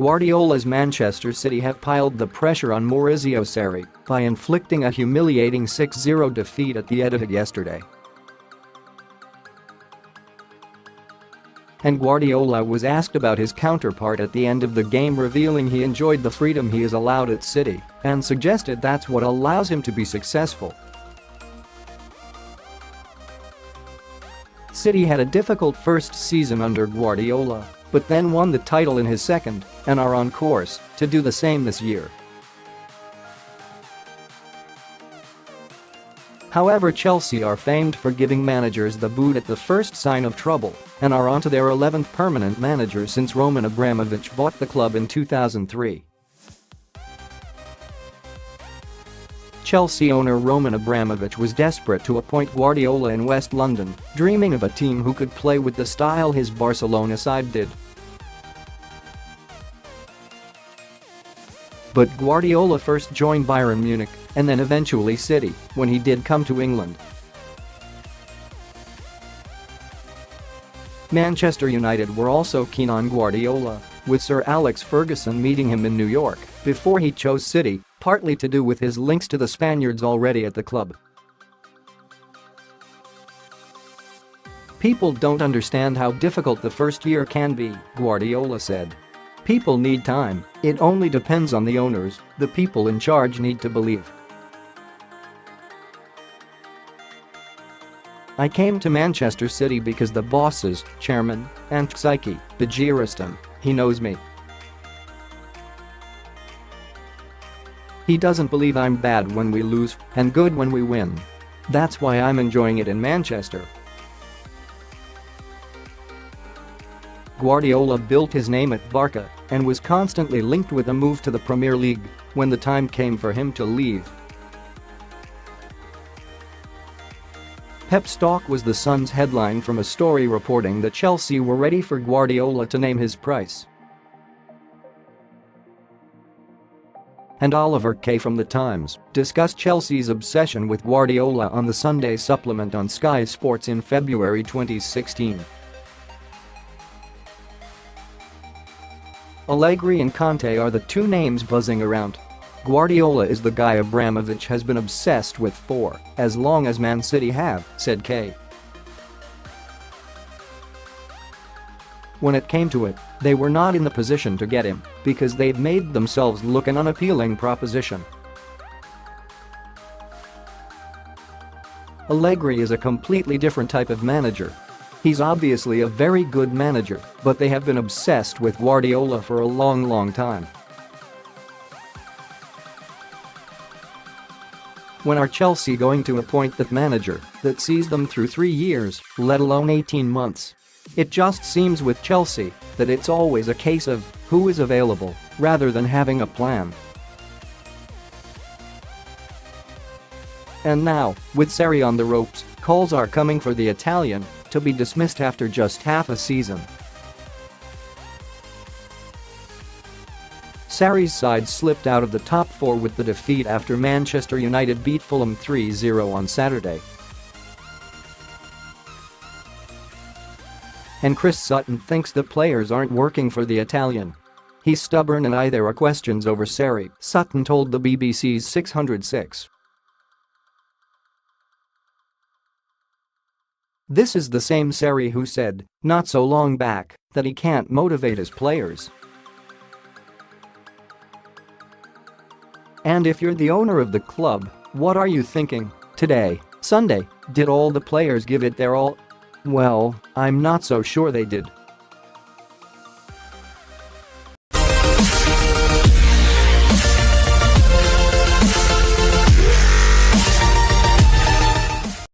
Guardiola's Manchester City have piled the pressure on Maurizio Sarri by inflicting a humiliating 6-0 defeat at the Etihad yesterday. And Guardiola was asked about his counterpart at the end of the game, revealing he enjoyed the freedom he is allowed at City and suggested that's what allows him to be successful. City had a difficult first season under Guardiola, but then won the title in his second and are on course to do the same this year. However, Chelsea are famed for giving managers the boot at the first sign of trouble and are onto their 11th permanent manager since Roman Abramovich bought the club in 2003. Chelsea owner Roman Abramovich was desperate to appoint Guardiola in West London, dreaming of a team who could play with the style his Barcelona side did. But Guardiola first joined Bayern Munich and then eventually City when he did come to England. Manchester United were also keen on Guardiola, with Sir Alex Ferguson meeting him in New York before he chose City, partly to do with his links to the Spaniards already at the club. "People don't understand how difficult the first year can be," Guardiola said. "People need time, it only depends on the owners, the people in charge need to believe." "I came to Manchester City because the bosses, chairman, and Txiki, Begiristain, he knows me. He doesn't believe I'm bad when we lose and good when we win. That's why I'm enjoying it in Manchester." Guardiola built his name at Barca and was constantly linked with a move to the Premier League when the time came for him to leave. Pep Stalk was the Sun's headline from a story reporting that Chelsea were ready for Guardiola to name his price. And Oliver Kay from The Times discussed Chelsea's obsession with Guardiola on the Sunday supplement on Sky Sports in February 2016. Allegri and Conte are the two names buzzing around. Guardiola is the guy Abramovich has been obsessed with for as long as Man City have, said Kay. When it came to it, they were not in the position to get him because they'd made themselves look an unappealing proposition. Allegri is a completely different type of manager. He's obviously a very good manager, but they have been obsessed with Guardiola for a long time. When are Chelsea going to appoint that manager that sees them through 3 years, let alone 18 months? It just seems with Chelsea that it's always a case of who is available rather than having a plan. And now, with Sarri on the ropes, calls are coming for the Italian to be dismissed after just half a season. Sarri's side slipped out of the top four with the defeat after Manchester United beat Fulham 3-0 on Saturday. And Chris Sutton thinks the players aren't working for the Italian. He's stubborn and there are questions over Sarri, Sutton told the BBC's 606. This is the same Sarri who said, not so long back, that he can't motivate his players. And if you're the owner of the club, what are you thinking? Today, Sunday, did all the players give it their all? Well, I'm not so sure they did.